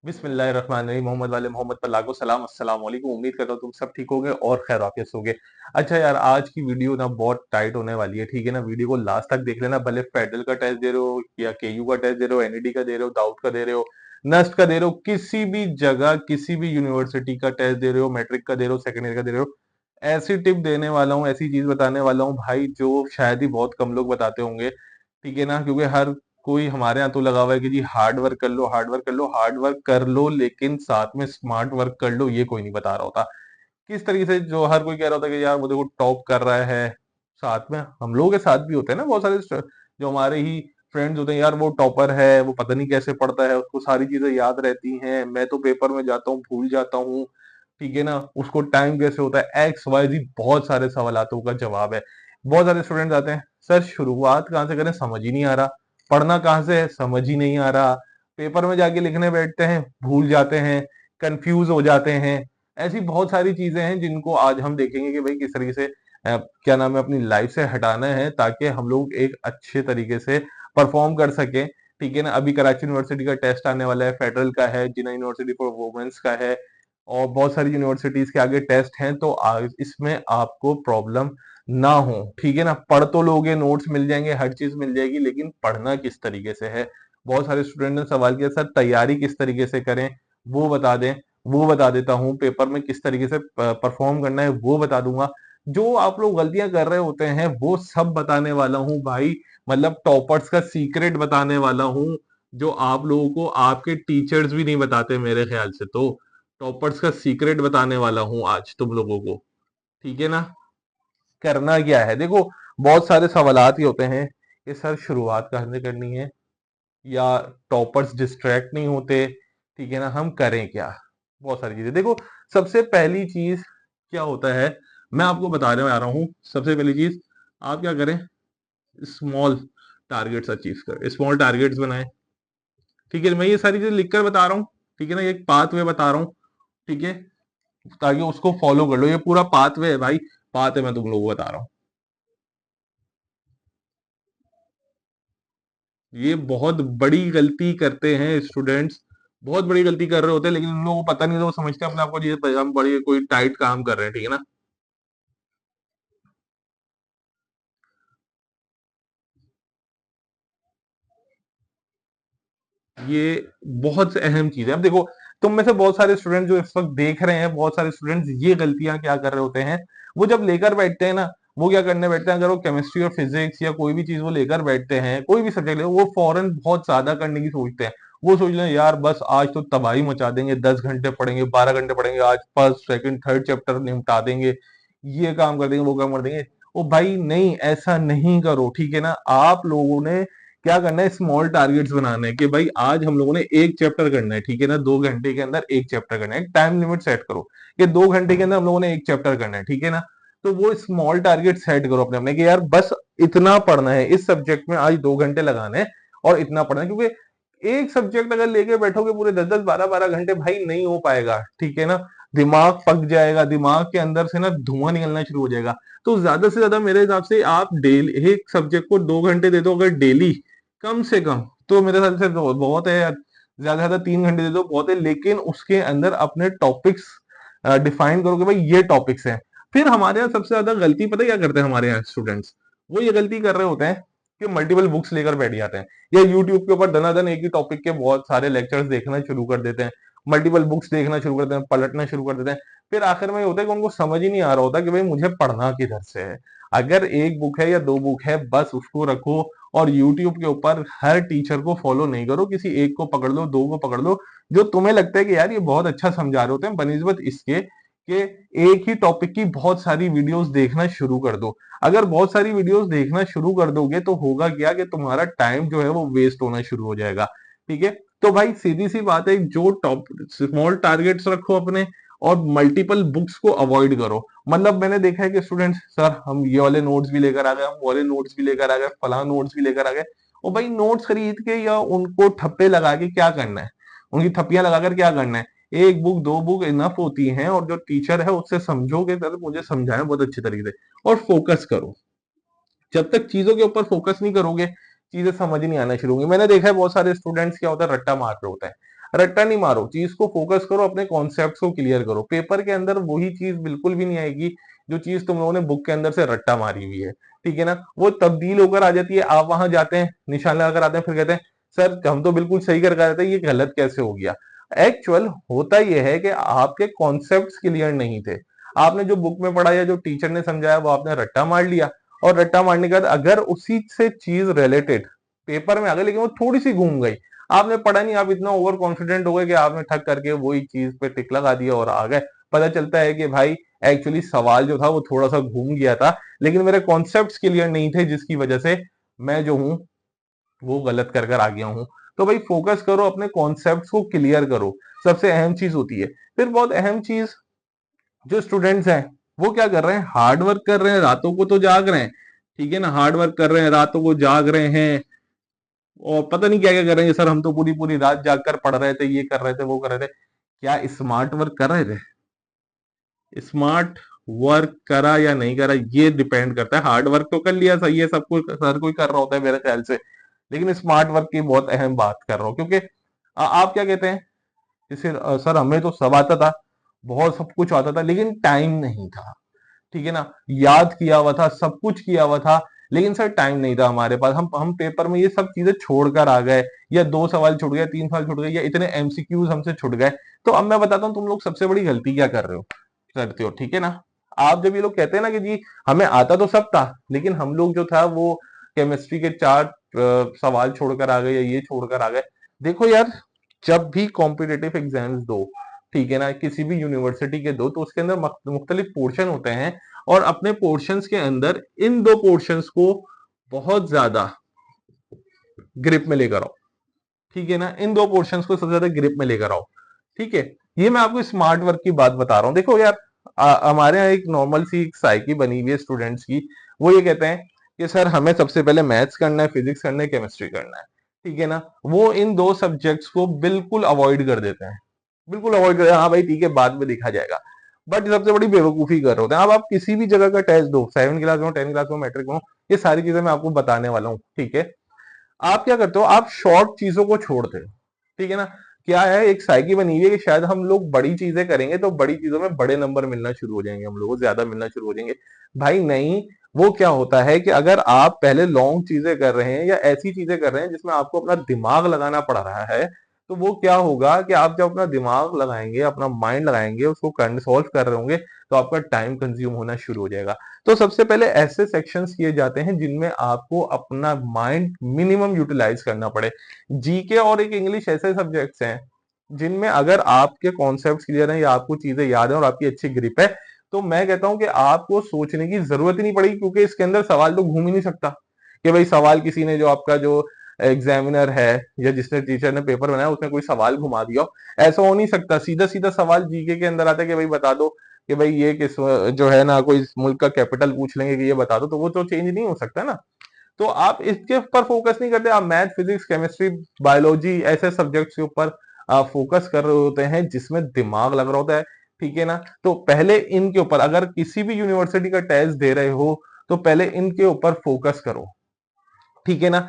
बिस्मिल्लाहिर्रहमानिर्रहीम। मोहम्मद वाले मोहम्मद पर लाखों सलाम। अस्सलाम वालेकुम। उम्मीद करता हूँ तुम सब ठीक होगे और खैर आफियत होगे। अच्छा यार, आज की वीडियो ना बहुत टाइट होने वाली है, ठीक है ना। वीडियो को लास्ट तक देख लेना, भले फेडरल का टेस्ट दे रहे हो या केयू का टेस्ट दे रहे हो, एनईडी का दे रहे हो, दाऊद का दे रहे हो, नस्ट का दे रहे हो, किसी भी जगह किसी भी यूनिवर्सिटी का टेस्ट दे रहे हो, मैट्रिक का दे रहे हो, सेकेंड ईयर का दे रहे हो, ऐसी टिप देने वाला हूँ, ऐसी चीज बताने वाला हूँ भाई, जो शायद ही बहुत कम लोग बताते होंगे, ठीक है ना। क्योंकि हर कोई हमारे यहाँ तो लगा हुआ है कि जी हार्ड वर्क कर लो, हार्ड वर्क कर लो, हार्ड वर्क कर लो, लेकिन साथ में स्मार्ट वर्क कर लो, ये कोई नहीं बता रहा होता। किस तरीके से जो हर कोई कह रहा होता है कि यार वो देखो टॉप कर रहा है, साथ में हम लोगों के साथ भी होते हैं ना बहुत सारे जो हमारे ही फ्रेंड्स होते हैं, यार वो टॉपर है, वो पता नहीं कैसे पढ़ता है, उसको सारी चीजें याद रहती हैं, मैं तो पेपर में जाता हूँ भूल जाता हूँ, ठीक है ना। उसको टाइम कैसे होता है, एक्स वाई जी, बहुत सारे सवालों का जवाब है। बहुत सारे स्टूडेंट्स आते हैं, सर शुरुआत कहाँ से करें समझ ही नहीं आ रहा, पढ़ना कहाँ से है समझ ही नहीं आ रहा, पेपर में जाके लिखने बैठते हैं भूल जाते हैं, कंफ्यूज हो जाते हैं। ऐसी बहुत सारी चीजें हैं जिनको आज हम देखेंगे कि भाई किस तरीके से क्या नाम है अपनी लाइफ से हटाना है, ताकि हम लोग एक अच्छे तरीके से परफॉर्म कर सकें, ठीक है ना। अभी कराची यूनिवर्सिटी का टेस्ट आने वाला है, फेडरल का है, जिना यूनिवर्सिटी फॉर वुमेन्स का है, और बहुत सारी यूनिवर्सिटीज के आगे टेस्ट हैं, तो इसमें आपको प्रॉब्लम ना हो, ठीक है ना। पढ़ तो लोगे, नोट्स मिल जाएंगे, हर चीज मिल जाएगी, लेकिन पढ़ना किस तरीके से है। बहुत सारे स्टूडेंट ने सवाल किया, सर तैयारी किस तरीके से करें, वो बता दें। वो बता देता हूँ, पेपर में किस तरीके से परफॉर्म करना है वो बता दूंगा। जो आप लोग गलतियां कर रहे होते हैं वो सब बताने वाला हूँ भाई। मतलब टॉपर्स का सीक्रेट बताने वाला हूँ, जो आप लोगों को आपके टीचर्स भी नहीं बताते मेरे ख्याल से। तो टॉपर्स का सीक्रेट बताने वाला हूँ आज तुम लोगों को, ठीक है ना। करना क्या है देखो, बहुत सारे सवालात ही होते हैं कि सर शुरुआत कहाँ से करनी है, या टॉपर्स डिस्ट्रैक्ट नहीं होते, ठीक है ना, हम करें क्या। बहुत सारी चीजें देखो, सबसे पहली चीज क्या होता है, मैं आपको बताने आ रहा हूँ। सबसे पहली चीज, आप क्या करें, स्मॉल टारगेट्स अचीव करें, स्मॉल टारगेट्स बनाएं, ठीक है। मैं ये सारी चीजें लिखकर बता रहा हूँ, ठीक है ना, एक पाथ वे बता रहा हूँ, ठीक है, ताकि उसको फॉलो कर लो। ये पूरा पाथ वे है भाई, पाथ है, मैं तुम लोगों को बता रहा हूँ। ये बहुत बड़ी गलती करते हैं स्टूडेंट्स, बहुत बड़ी गलती कर रहे होते हैं, लेकिन उन लोगों को पता नहीं, तो वो समझते हैं अपने आप को ये हम बड़ी कोई टाइट काम कर रहे हैं, ठीक है ना। ये बहुत अहम चीज है। अब देखो, तुम में से बहुत सारे स्टूडेंट जो इस वक्त देख रहे हैं, बहुत सारे स्टूडेंट्स ये गलतियां क्या कर रहे होते हैं, वो जब लेकर बैठते हैं ना, वो क्या करने बैठते हैं, अगर वो केमिस्ट्री और फिजिक्स या कोई भी चीज वो लेकर बैठते हैं, कोई भी सब्जेक्ट ले, वो फौरन बहुत ज्यादा करने की सोचते हैं। वो सोच रहे हैं यार बस आज तो तबाही मचा देंगे, 10 घंटे पढ़ेंगे, 12 घंटे पढ़ेंगे, आज फर्स्ट सेकंड थर्ड चैप्टर निपटा देंगे, ये काम कर देंगे, वो काम कर देंगे। ओ भाई नहीं, ऐसा नहीं करो, ठीक है ना। आप लोगों ने क्या करना है, स्मॉल टारगेट्स बनाना है कि भाई आज हम लोगों ने एक चैप्टर करना है, ठीक है ना, 2 घंटे के अंदर एक चैप्टर करना है। एक टाइम लिमिट सेट करो कि 2 घंटे के अंदर हम लोगों ने एक चैप्टर करना है, ठीक है ना। तो वो स्मॉल टारगेट सेट करो अपने अपने कि यार बस इतना पढ़ना है, इस सब्जेक्ट में आज 2 घंटे लगाने हैं और इतना पढ़ना है। क्योंकि एक सब्जेक्ट अगर लेके बैठोगे पूरे 10-10 12-12 घंटे, भाई नहीं हो पाएगा, ठीक है ना। दिमाग पक जाएगा, दिमाग के अंदर से ना धुआं निकलना शुरू हो जाएगा। तो ज्यादा से ज्यादा मेरे हिसाब से आप डेली एक सब्जेक्ट को 2 घंटे दे दो अगर डेली, कम से कम, तो मेरे ख्याल से तो बहुत है यार। ज्यादा से ज्यादा 3 घंटे दे दो बहुत है, लेकिन उसके अंदर अपने टॉपिक्स डिफाइन करो कि भाई ये टॉपिक्स हैं। फिर हमारे यहाँ सबसे ज्यादा गलती पता है क्या करते हैं हमारे यहाँ स्टूडेंट्स, वो ये गलती कर रहे होते हैं कि मल्टीपल बुक्स लेकर बैठ जाते हैं, या यूट्यूब के ऊपर दनादन एक ही टॉपिक के बहुत सारे लेक्चर्स देखना शुरू कर देते हैं, मल्टीपल बुक्स देखना शुरू कर देते हैं, पलटना शुरू कर देते हैं। फिर आखिर में ये होता है कि उनको समझ ही नहीं आ रहा होता कि भाई मुझे पढ़ना किधर से है। अगर एक बुक है या 2 बुक है, बस उसको रखो, और यूट्यूब के ऊपर हर टीचर को फॉलो नहीं करो, किसी एक को पकड़ लो, 2 को पकड़ लो, जो तुम्हें लगता है कि यार ये बहुत अच्छा समझा रहे होते हैं, बनिस्बत इसके कि एक ही टॉपिक की बहुत सारी वीडियोस देखना शुरू कर दो। अगर बहुत सारी वीडियोस देखना शुरू कर दोगे तो होगा क्या कि तुम्हारा टाइम जो है वो वेस्ट होना शुरू हो जाएगा, ठीक है। तो भाई सीधी सी बात है, जो टॉप स्मॉल टारगेट्स रखो अपने, और मल्टीपल बुक्स को अवॉइड करो। मतलब मैंने देखा है कि स्टूडेंट्स, सर हम ये वाले नोट्स भी लेकर आ गए, हम वो वाले नोट्स भी लेकर आ गए, फला नोट्स भी लेकर आ गए। और भाई नोट्स खरीद के या उनको ठप्पे लगा के क्या करना है, उनकी थप्पियां लगाकर क्या करना है। एक बुक 2 बुक इनफ होती हैं, और जो टीचर है उससे समझोगे, सर मुझे समझाएं बहुत अच्छे तरीके से, और फोकस करो। जब तक चीजों के ऊपर फोकस नहीं करोगे, चीजें समझ नहीं आना शुरू होंगी। मैंने देखा है बहुत सारे स्टूडेंट्स क्या होता है, रट्टा मार रहे होते हैं। रट्टा नहीं मारो, चीज को फोकस करो, अपने कॉन्सेप्ट को क्लियर करो। पेपर के अंदर वही चीज बिल्कुल भी नहीं आएगी जो चीज तुम लोगों ने बुक के अंदर से रट्टा मारी हुई है, ठीक है ना, वो तब्दील होकर आ जाती है। आप वहां जाते हैं, निशान लगाकर आते हैं, फिर कहते हैं सर हम तो बिल्कुल सही करके आए थे, ये गलत कैसे हो गया। एक्चुअल होता यह है कि आपके कॉन्सेप्ट्स क्लियर नहीं थे, आपने जो बुक में पढ़ा या जो टीचर ने समझाया वो आपने रट्टा मार लिया, और रट्टा मारने के बाद अगर उसी से चीज रिलेटेड पेपर में आ गई लेकिन वो थोड़ी सी घूम गई, आपने पढ़ा नहीं, आप इतना ओवर कॉन्फिडेंट हो गए कि आपने ठक करके वही चीज पे टिक लगा दिया और आ गए। पता चलता है कि भाई एक्चुअली सवाल जो था वो थोड़ा सा घूम गया था, लेकिन मेरे कॉन्सेप्ट्स क्लियर नहीं थे, जिसकी वजह से मैं जो हूं वो गलत कर कर आ गया हूं। तो भाई फोकस करो, अपने कॉन्सेप्ट्स को क्लियर करो, सबसे अहम चीज होती है। फिर बहुत अहम चीज, जो स्टूडेंट्स हैं वो क्या कर रहे हैं, हार्ड वर्क कर रहे हैं, रातों को तो जाग रहे हैं, ठीक है ना, हार्ड वर्क कर रहे हैं, रातों को जाग रहे हैं, और पता नहीं क्या क्या कर रहे हैं, सर हम तो पूरी पूरी रात जाग कर पढ़ रहे थे, ये कर रहे थे, वो कर रहे थे। क्या स्मार्ट वर्क कर रहे थे? स्मार्ट वर्क करा या नहीं करा ये डिपेंड करता है। हार्ड वर्क तो कर लिया, सही है, सब कुछ हर कोई कर रहा होता है मेरे ख्याल से, लेकिन स्मार्ट वर्क की बहुत अहम बात कर रहा हूं, क्योंकि आप क्या कहते हैं, जैसे सर हमें तो सब आता था, बहुत सब कुछ आता था, लेकिन टाइम नहीं था, ठीक है ना, याद किया हुआ था, सब कुछ किया हुआ था, लेकिन सर टाइम नहीं था हमारे पास, हम पेपर में ये सब चीजें छोड़कर आ गए, या 2 सवाल छूट गए, 3 सवाल छूट गए, या इतने एमसीक्यूज हमसे छूट गए। तो अब मैं बताता हूँ तुम लोग सबसे बड़ी गलती क्या कर रहे हो, करते हो, ठीक है ना। आप जब ये लोग कहते हैं ना कि जी हमें आता तो सब था, लेकिन हम लोग जो था वो केमिस्ट्री के 4 सवाल छोड़कर आ गए या ये छोड़कर आ गए। देखो यार, जब भी कॉम्पिटेटिव एग्जाम्स दो, ठीक है ना, किसी भी यूनिवर्सिटी के दो, तो उसके अंदर मुख्तलिफ पोर्शन होते हैं, और अपने पोर्शंस के अंदर इन 2 पोर्शंस को बहुत ज्यादा ग्रिप में लेकर आओ, ठीक है ना, इन 2 पोर्शंस को सबसे ज्यादा ग्रिप में लेकर आओ, ठीक है। ये मैं आपको स्मार्ट वर्क की बात बता रहा हूँ। देखो यार, हमारे यहाँ एक नॉर्मल सी एक साइकी बनी हुई है स्टूडेंट्स की, वो ये कहते हैं कि सर हमें सबसे पहले मैथ्स करना है, फिजिक्स करना है, केमिस्ट्री करना है, ठीक है ना, वो इन 2 सब्जेक्ट्स को बिल्कुल अवॉइड कर देते हैं, बिल्कुल अवॉइड कर, हाँ भाई ठीक है बाद में देखा जाएगा। बट सबसे बड़ी बेवकूफी कर रहे होते हैं। अब आप किसी भी जगह का टेस्ट दो, 7 क्लास में, 10 क्लास में, मैट्रिक में, ये सारी चीजें मैं आपको बताने वाला हूँ, ठीक है। आप क्या करते हो, आप शॉर्ट चीजों को छोड़ते हो, ठीक है ना। क्या है, एक साइकी बनी हुई है कि शायद हम लोग बड़ी चीजें करेंगे तो बड़ी चीजों में बड़े नंबर मिलना शुरू हो जाएंगे, हम लोगों को ज्यादा मिलना शुरू हो जाएंगे। भाई नहीं, वो क्या होता है कि अगर आप पहले लॉन्ग चीजें कर रहे हैं या ऐसी चीजें कर रहे हैं जिसमें आपको अपना दिमाग लगाना पड़ रहा है, तो वो क्या होगा कि आप जब अपना दिमाग लगाएंगे, अपना माइंड लगाएंगे, उसको सॉल्व कर रहे होंगे, तो आपका टाइम कंज्यूम होना शुरू हो जाएगा। तो सबसे पहले ऐसे सेक्शंस किए जाते हैं जिनमें आपको अपना माइंड मिनिमम यूटिलाइज करना पड़े। जीके और एक इंग्लिश ऐसे सब्जेक्ट्स हैं जिनमें अगर आपके कॉन्सेप्ट्स क्लियर हैं या आपको चीजें याद है और आपकी अच्छी ग्रिप है, तो मैं कहता हूं कि आपको सोचने की जरूरत ही नहीं पड़ेगी, क्योंकि इसके अंदर सवाल तो घूम ही नहीं सकता कि भाई सवाल किसी ने, जो आपका जो एग्जामिनर है या जिसने टीचर ने पेपर बनाया उसने कोई सवाल घुमा दिया हो, ऐसा हो नहीं सकता। सीधा सीधा सवाल जीके के अंदर आता है कि भाई बता दो कि भाई ये किस, जो है ना, कोई मुल्क का कैपिटल पूछ लेंगे कि ये बता दो, तो वो तो चेंज नहीं हो सकता ना। तो आप इसके ऊपर फोकस नहीं करते, आप मैथ, फिजिक्स, केमिस्ट्री, बायोलॉजी ऐसे सब्जेक्ट्स के ऊपर फोकस कर रहे होते हैं जिसमें दिमाग लग रहा होता है, ठीक है ना। तो पहले इनके ऊपर, अगर किसी भी यूनिवर्सिटी का टेस्ट दे रहे हो तो पहले इनके ऊपर फोकस करो, ठीक है ना,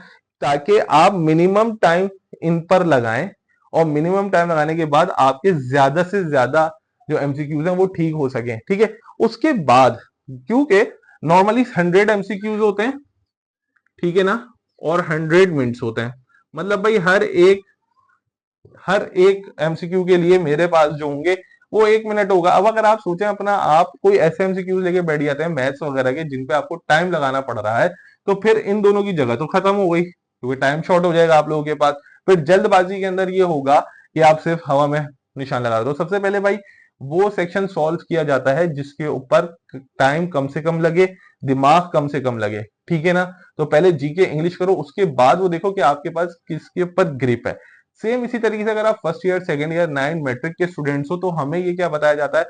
ताकि आप मिनिमम टाइम इन पर लगाएं, और मिनिमम टाइम लगाने के बाद आपके ज्यादा से ज्यादा जो एमसीक्यूज हैं वो ठीक हो सके, ठीक है। उसके बाद, क्योंकि नॉर्मली 100 एमसीक्यूज होते हैं, ठीक है ना, और 100 मिनट्स होते हैं, मतलब भाई हर एक एमसीक्यू के लिए मेरे पास जो होंगे वो 1 मिनट होगा। अब अगर आप सोचें अपना, आप कोई ऐसे एमसीक्यूज लेके बैठ जाते हैं मैथ्स वगैरह के जिन पे आपको टाइम लगाना पड़ रहा है, तो फिर इन दोनों की जगह तो खत्म हो गई, क्योंकि टाइम शॉर्ट हो जाएगा आप लोगों के पास। फिर जल्दबाजी के अंदर ये होगा कि आप सिर्फ हवा में निशान लगा दो। सबसे पहले भाई वो सेक्शन सॉल्व किया जाता है जिसके ऊपर टाइम कम से कम लगे, दिमाग कम से कम लगे, ठीक है ना। तो पहले जीके इंग्लिश करो, उसके बाद वो देखो कि आपके पास किसके ऊपर ग्रिप है। सेम इसी तरीके से अगर आप first year, second year, 9 matric के स्टूडेंट्स हो, तो हमें ये क्या बताया जाता है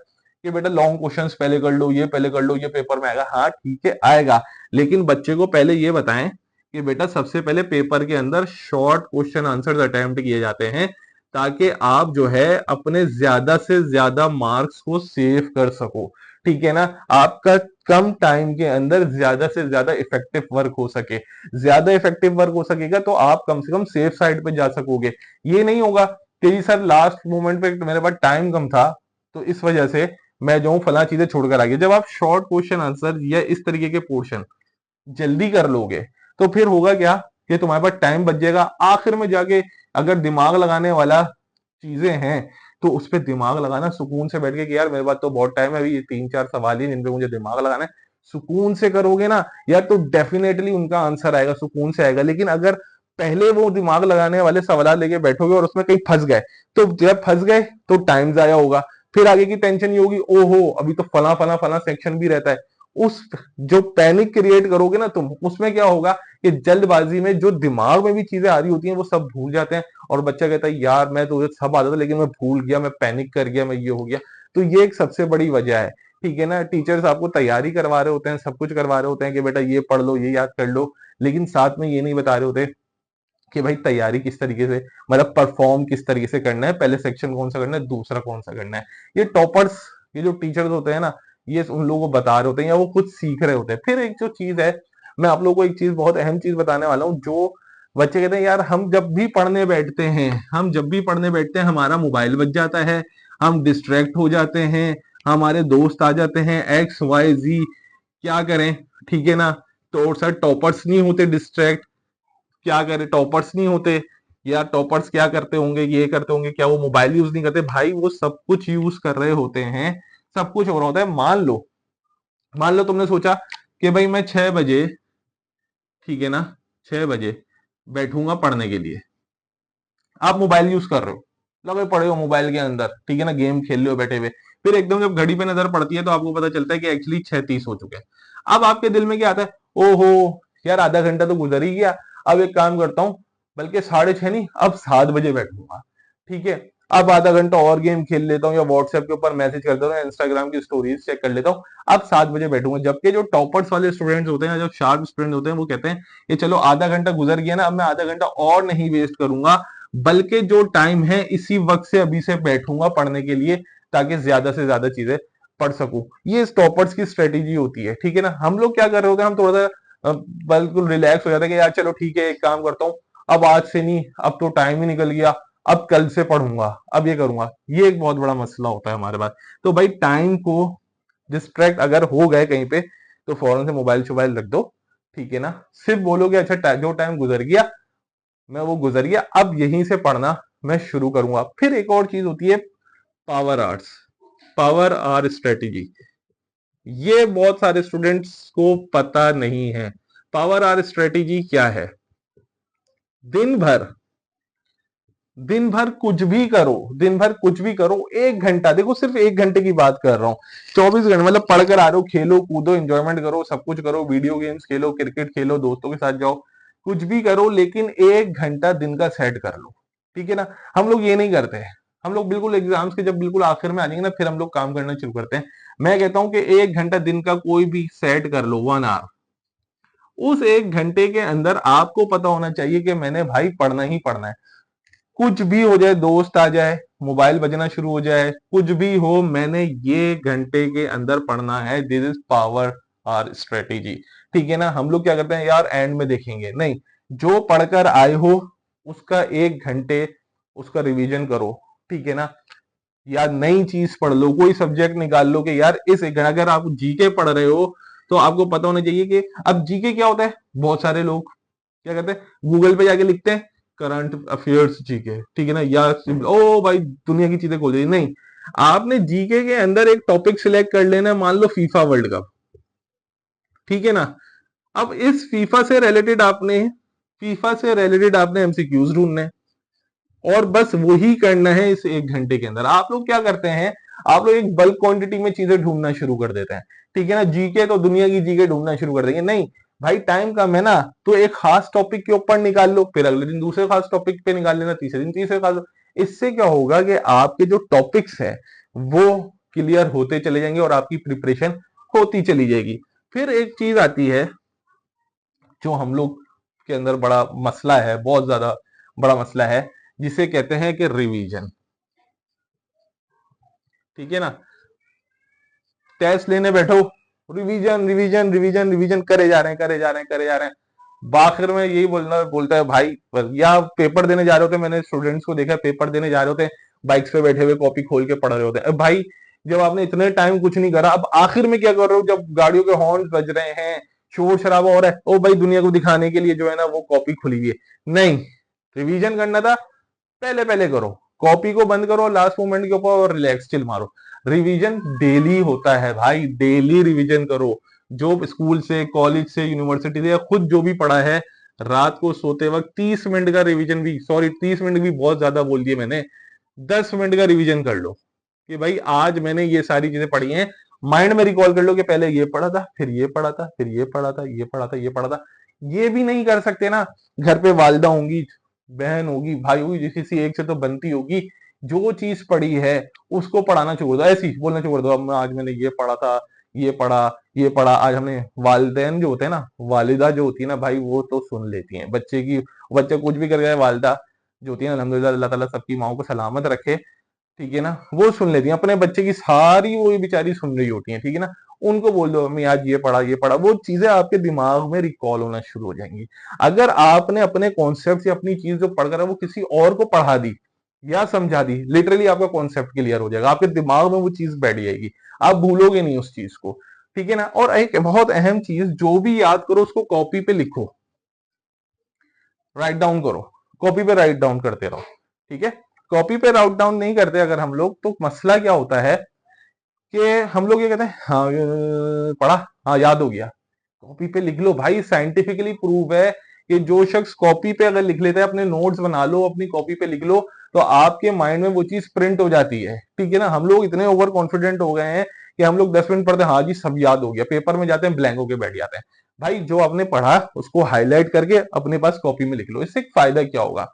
कि बेटा लॉन्ग क्वेश्चंस पहले कर लो, ये पहले कर लो, ये पेपर में आएगा। हाँ ठीक है आएगा, लेकिन बच्चे को पहले ये बताएं कि बेटा सबसे पहले पेपर के अंदर शॉर्ट क्वेश्चन आंसर अटेम्प्ट किए जाते हैं, ताकि आप जो है अपने ज्यादा से ज्यादा मार्क्स को सेव कर सको, ठीक है ना। आपका कम टाइम के अंदर ज्यादा से ज्यादा इफेक्टिव वर्क हो सके, ज्यादा इफेक्टिव वर्क हो सकेगा तो आप कम से कम सेफ साइड पे जा सकोगे। ये नहीं होगा कि सर लास्ट मोमेंट पे मेरे पास टाइम कम था, तो इस वजह से मैं जो हूँ फला चीजें छोड़कर आ गया। जब आप शॉर्ट क्वेश्चन आंसर या इस तरीके के पोर्शन जल्दी कर लोगे तो फिर होगा क्या कि तुम्हारे पास टाइम बच जाएगा। आखिर में जाके अगर दिमाग लगाने वाला चीजें हैं तो उस पर दिमाग लगाना सुकून से बैठ के कि यार मेरे पास तो बहुत टाइम है, अभी ये 3-4 सवाल ही जिन पे मुझे दिमाग लगाना है, सुकून से करोगे ना यार तो डेफिनेटली उनका आंसर आएगा, सुकून से आएगा। लेकिन अगर पहले वो दिमाग लगाने वाले सवाल लेके बैठोगे और उसमें कहीं फंस गए, तो जब फंस गए तो टाइम जाया होगा, फिर आगे की टेंशन ये होगी, ओहो अभी तो फला फला फला सेक्शन भी रहता है। उस जो पैनिक क्रिएट करोगे ना तुम, उसमें क्या होगा कि जल्दबाजी में जो दिमाग में भी चीजें आ रही होती हैं वो सब भूल जाते हैं, और बच्चा कहता है यार मैं तो सब आता था लेकिन मैं भूल गया, मैं पैनिक कर गया, मैं ये हो गया। तो ये एक सबसे बड़ी वजह है। ठीक है ना, टीचर्स आपको तैयारी करवा रहे होते हैं, सब कुछ करवा रहे होते हैं कि बेटा ये पढ़ लो, ये याद कर लो, लेकिन साथ में ये नहीं बता रहे होते कि भाई तैयारी किस तरीके से, मतलब परफॉर्म किस तरीके से करना है, पहले सेक्शन कौन सा करना है, दूसरा कौन सा करना है। ये टॉपर्स, ये जो टीचर्स होते हैं ना, ये उन लोगों को बता रहे होते हैं या वो खुद सीख रहे होते हैं। फिर एक जो चीज है, मैं आप लोगों को एक चीज, बहुत अहम चीज बताने वाला हूँ। जो बच्चे कहते हैं यार हम जब भी पढ़ने बैठते हैं, हम जब भी पढ़ने बैठते हैं हमारा मोबाइल बज जाता है, हम डिस्ट्रैक्ट हो जाते हैं, हमारे दोस्त आ जाते हैं, एक्स वाई जी, क्या करें। ठीक है ना, तो सर टॉपर्स नहीं होते डिस्ट्रैक्ट, क्या करें, टॉपर्स नहीं होते, या टॉपर्स क्या करते होंगे, ये करते होंगे, क्या वो मोबाइल यूज नहीं करते? भाई वो सब कुछ यूज कर रहे होते हैं, सब कुछ हो रहा होता है। मान लो तुमने सोचा कि भाई मैं 6 बजे, ठीक है ना, 6 बजे बैठूंगा पढ़ने के लिए। आप मोबाइल यूज कर रहे हो, लगे पड़े हो मोबाइल के अंदर, ठीक है ना, गेम खेल रहे हो बैठे हुए। फिर एकदम जब घड़ी पे नजर पड़ती है तो आपको पता चलता है कि एक्चुअली 6:30 हो चुके हैं। अब आपके दिल में क्या आता है, ओहो यार आधा घंटा तो गुजर ही गया, अब एक काम करता हूँ, बल्कि 6:30 नहीं अब 7 बजे बैठूंगा। ठीक है, अब आधा घंटा और गेम खेल लेता हूँ या व्हाट्सएप के ऊपर मैसेज कर देता हूँ, इंस्टाग्राम की स्टोरीज चेक कर लेता हूँ, अब 7 बजे बैठूंगा। जबकि जो टॉपर्स वाले स्टूडेंट्स होते हैं, जो शार्प स्टूडेंट होते हैं, वो कहते हैं कि चलो आधा घंटा गुजर गया ना, अब मैं आधा घंटा और नहीं वेस्ट करूंगा, बल्कि जो टाइम है इसी वक्त से अभी से बैठूंगा पढ़ने के लिए, ताकि ज्यादा से ज्यादा चीजें पढ़ सकूं। ये स्टॉपर्स की स्ट्रेटेजी होती है। ठीक है ना, हम लोग क्या कर रहे होते हैं, हम थोड़ा सा बिल्कुल रिलैक्स हो जाते हैं कि यार चलो ठीक है एक काम करता हूँ, अब आज से नहीं, अब तो टाइम ही निकल गया, अब कल से पढ़ूंगा, अब ये करूंगा। ये एक बहुत बड़ा मसला होता है हमारे पास। तो भाई टाइम को डिस्ट्रैक्ट अगर हो गए कहीं पे, तो फौरन से मोबाइल शोबाइल रख दो। ठीक है ना, सिर्फ बोलोगे अच्छा जो टाइम गुजर गया मैं वो गुजर गया, अब यहीं से पढ़ना मैं शुरू करूंगा। फिर एक और चीज होती है power arts, power are strategy. ये बहुत सारे स्टूडेंट्स को पता नहीं है। पावर आर स्ट्रेटेजी क्या है? दिन भर, दिन भर कुछ भी करो, दिन भर कुछ भी करो, 1 घंटा, देखो सिर्फ 1 घंटे की बात कर रहा हूं, 24 घंटे मतलब पढ़कर आ रहे हो, खेलो कूदो एंजॉयमेंट करो, सब कुछ करो, वीडियो गेम्स खेलो, क्रिकेट खेलो, दोस्तों के साथ जाओ, कुछ भी करो, लेकिन 1 घंटा दिन का सेट कर लो। ठीक है ना, हम लोग ये नहीं करते हैं। हम लोग बिल्कुल एग्जाम्स के जब बिल्कुल आखिर में आ जाएंगे ना, फिर हम लोग काम करना शुरू करते हैं। मैं कहता हूं कि 1 घंटा दिन का कोई भी सेट कर लो, 1 आवर। उस 1 घंटे के अंदर आपको पता होना चाहिए कि मैंने भाई पढ़ना ही पढ़ना है। कुछ भी हो जाए, दोस्त आ जाए, मोबाइल बजना शुरू हो जाए, कुछ भी हो, मैंने ये घंटे के अंदर पढ़ना है। This is power are strategy. ठीक है ना, हम लोग क्या करते हैं यार एंड में देखेंगे, नहीं, जो पढ़कर आए हो उसका 1 घंटे उसका रिवीजन करो। ठीक है ना, या नई चीज पढ़ लो, कोई सब्जेक्ट निकाल लो कि यार इस एक, अगर आप जीके पढ़ रहे हो तो आपको पता होना चाहिए कि अब जीके क्या होता है। बहुत सारे लोग क्या करते हैं, गूगल पे जाके लिखते हैं करंट अफेयर्स जीके, ठीक है ना, या ओ भाई दुनिया की चीजें खोल दी, नहीं, आपने जीके के अंदर एक टॉपिक सिलेक्ट कर लेना है, मान लो फीफा वर्ल्ड कप। ठीक है ना, अब इस फीफा से रिलेटेड आपने एमसीक्यूज ढूंढने हैं, और बस वही करना है इस 1 घंटे के अंदर। आप लोग क्या करते हैं, आप लोग एक बल्क क्वांटिटी में चीजें ढूंढना शुरू कर देते हैं। ठीक है ना, जीके तो दुनिया की जीके ढूंढना शुरू कर देंगे, नहीं भाई टाइम कम है ना, तो एक खास टॉपिक के ऊपर निकाल लो, फिर अगले दिन दूसरे खास टॉपिक पे निकाल लेना, तीसरे दिन तीसरे खास। इससे क्या होगा कि आपके जो टॉपिक्स है वो क्लियर होते चले जाएंगे और आपकी प्रिपरेशन होती चली जाएगी। फिर एक चीज आती है जो हम लोग के अंदर बड़ा मसला है, बहुत ज्यादा बड़ा मसला है, जिसे कहते हैं कि रिवीजन। ठीक है ना, टेस्ट लेने बैठो, रिवीजन रिवीजन रिवीजन रिवीजन करे जा रहे हैं, करे जा रहे हैं, करे जा रहे हैं, आखिर में यही बोलता है भाई, या पेपर देने जा रहे होते, मैंने स्टूडेंट्स को देखा पेपर देने जा रहे होते, बाइक्स पे बैठे हुए कॉपी खोल के पढ़ रहे होते हैं। भाई जब आपने इतने टाइम कुछ नहीं करा, अब आखिर में क्या कर रहे हो, जब गाड़ियों के हॉर्न बज रहे हैं, शोर शराबा हो रहा है, ओ भाई दुनिया को दिखाने के लिए जो है ना वो कॉपी खुली हुई है। नहीं, रिवीजन करना था, पहले पहले करो, कॉपी को बंद करो लास्ट मोमेंट के ऊपर और रिलैक्स चिल मारो। रिवीजन डेली होता है भाई, डेली रिवीजन करो। जो स्कूल से, कॉलेज से, यूनिवर्सिटी से, या खुद जो भी पढ़ा है, रात को सोते वक्त 30 मिनट का रिवीजन भी, सॉरी 30 मिनट भी बहुत ज्यादा बोल दिए मैंने, 10 मिनट का रिवीजन कर लो कि भाई आज मैंने ये सारी चीजें पढ़ी हैं। माइंड में रिकॉल कर लो कि पहले ये पढ़ा था, फिर ये पढ़ा था, फिर ये पढ़ा था, ये पढ़ा था, ये पढ़ा था। ये भी नहीं कर सकते ना, घर पे वालिदा होंगी, बहन होगी, भाई होगी, किसी एक से तो बनती होगी। जो चीज पढ़ी है उसको पढ़ाना छोड़ दो, ऐसी बोलना छोड़ दो, अब आज मैंने ये पढ़ा था, ये पढ़ा, ये पढ़ा। आज हमने, वालिदैन जो होते हैं ना, वालिदा जो होती है ना भाई, वो तो सुन लेती हैं बच्चे की। बच्चे कुछ भी कर गए, वालिदा जो होती है, अल्हम्दुलिल्लाह, अल्लाह ताला सबकी माओ को सलामत रखे, ठीक है ना, वो सुन लेती हैं अपने बच्चे की सारी, वो बेचारी सुन रही होती हैं, ठीक है ना। उनको बोल दो मम्मी आज ये पढ़ा, ये पढ़ा, वो चीजें आपके दिमाग में रिकॉल होना शुरू हो जाएंगी। अगर आपने अपने कॉन्सेप्ट या अपनी चीज जो पढ़कर है वो किसी और को पढ़ा दी या समझा दी, लिटरली आपका कॉन्सेप्ट क्लियर हो जाएगा, आपके दिमाग में वो चीज बैठ जाएगी, आप भूलोगे नहीं उस चीज को, ठीक है ना। और एक बहुत अहम चीज, जो भी याद करो उसको कॉपी पे लिखो, राइट डाउन करो, कॉपी पे राइट डाउन करते रहो, ठीक है। कॉपी पे राइट डाउन नहीं करते अगर हम लोग, तो मसला क्या होता है कि हम लोग ये कहते हैं हाँ पढ़ा, हाँ याद हो गया, कॉपी पे लिख लो भाई। साइंटिफिकली प्रूव है कि जो शख्स कॉपी पे अगर लिख लेता है, अपने नोट्स बना लो, अपनी कॉपी पे लिख लो, तो आपके माइंड में वो चीज प्रिंट हो जाती है, ठीक है ना। हम लोग इतने ओवर कॉन्फिडेंट हो गए हैं कि हम लोग 10 मिनट पढ़ते हैं, हाँ जी सब याद हो गया, पेपर में जाते हैं ब्लैंक होके बैठ जाते हैं। भाई जो आपने पढ़ा उसको हाईलाइट करके अपने पास कॉपी में लिख लो। इससे एक फायदा क्या होगा,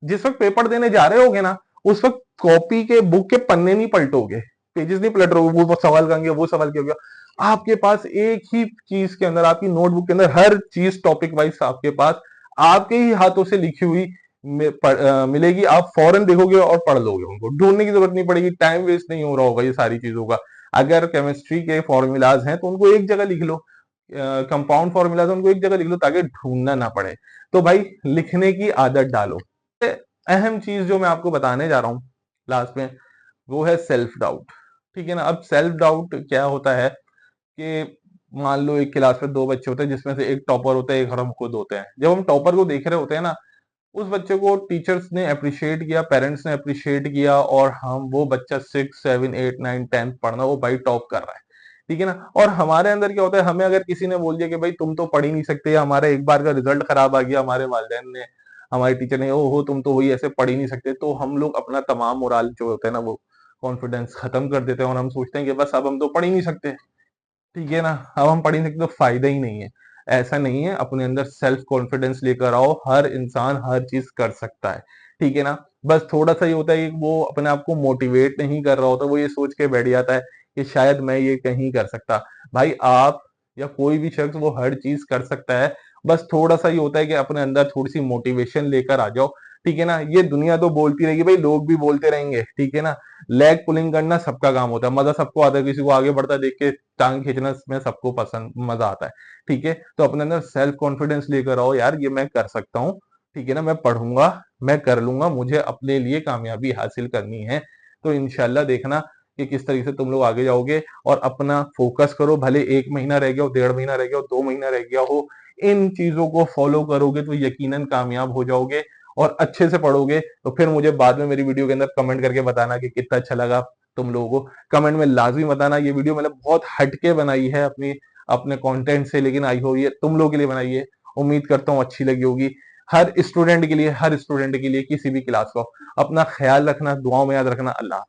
जिस वक्त पेपर देने जा रहे होगे ना, उस वक्त कॉपी के, बुक के पन्ने नहीं पलटोगे, पेजेस नहीं पलट रहोगे, वो सवाल करेंगे, वो सवाल क्या हो गया। आपके पास एक ही चीज के अंदर, आपकी नोटबुक के अंदर हर चीज टॉपिक वाइज आपके पास, आपके ही हाथों से लिखी हुई मिलेगी। आप फौरन देखोगे और पढ़ लोगे, उनको ढूंढने की जरूरत नहीं पड़ेगी, टाइम वेस्ट नहीं हो रहा होगा ये सारी चीजों का। अगर केमिस्ट्री के फॉर्मूलाज हैं तो उनको एक जगह लिख लो, कंपाउंड फॉर्मूलाज उनको एक जगह लिख लो, ताकि ढूंढना ना पड़े। तो भाई लिखने की आदत डालो। अहम चीज जो मैं आपको बताने जा रहा हूं लास्ट में, वो है सेल्फ डाउट, ठीक है ना। अब सेल्फ डाउट क्या होता है कि मान लो एक क्लास में दो बच्चे होते हैं, जिसमें से एक टॉपर होता है, एक हम खुद होते हैं। जब हम टॉपर को देख रहे होते हैं ना, उस बच्चे को टीचर्स ने अप्रिशिएट किया, पेरेंट्स ने अप्रिशिएट किया, और हम, वो बच्चा 6, 7, 8, 9, 10 पढ़ना, वो भाई टॉप कर रहा है, ठीक है ना। और हमारे अंदर क्या होता है, हमें अगर किसी ने बोल दिया कि भाई तुम तो पढ़ ही नहीं सकते, हमारा एक बार का रिजल्ट खराब आ गया, हमारे वालिदैन ने, हमारे टीचर ने, ओ हो तुम तो वही ऐसे पढ़ ही नहीं सकते, तो हम लोग अपना तमाम मोराल जो होता है ना, वो कॉन्फिडेंस खत्म कर देते हैं, और हम सोचते हैं कि बस अब हम तो पढ़ ही नहीं सकते, ठीक है ना, अब हम पढ़ ही नहीं सकते तो फायदा ही नहीं है। ऐसा नहीं है, अपने अंदर सेल्फ कॉन्फिडेंस लेकर आओ, हर इंसान हर चीज कर सकता है, ठीक है ना। बस थोड़ा सा ये होता है कि वो अपने आप को मोटिवेट नहीं कर रहा होता, वो ये सोच के बैठ जाता है कि शायद मैं ये कहीं कर सकता। भाई आप या कोई भी शख्स वो हर चीज कर सकता है, बस थोड़ा सा ये होता है कि अपने अंदर थोड़ी सी मोटिवेशन लेकर आ जाओ, ठीक है ना। ये दुनिया तो बोलती रहेगी भाई, लोग भी बोलते रहेंगे, ठीक है ना। लेग पुलिंग करना सबका काम होता है, मजा सबको आता है, किसी को आगे बढ़ता देख के टांग खींचना में सबको पसंद, मजा आता है, ठीक है। तो अपने अंदर सेल्फ कॉन्फिडेंस लेकर आओ, यार ये मैं कर सकता हूँ, ठीक है ना, मैं पढ़ूंगा, मैं कर लूंगा, मुझे अपने लिए कामयाबी हासिल करनी है। तो इंशाल्लाह देखना कि किस तरीके से तुम लोग आगे जाओगे, और अपना फोकस करो, भले 1 महीना रह गया हो, 1.5 महीना रह गया हो, 2 महीना रह गया हो, इन चीजों को फॉलो करोगे तो यकीनन कामयाब हो जाओगे, और अच्छे से पढ़ोगे। तो फिर मुझे बाद में मेरी वीडियो के अंदर कमेंट करके बताना कि कितना अच्छा लगा तुम लोगों को, कमेंट में लाजमी बताना। ये वीडियो मैंने बहुत हटके बनाई है अपनी, अपने कंटेंट से, लेकिन आई हो ये तुम लोगों के लिए बनाई है, उम्मीद करता हूँ अच्छी लगी होगी। हर स्टूडेंट के लिए, हर स्टूडेंट के लिए, किसी भी क्लास का। अपना ख्याल रखना, दुआओं में याद रखना। अल्लाह।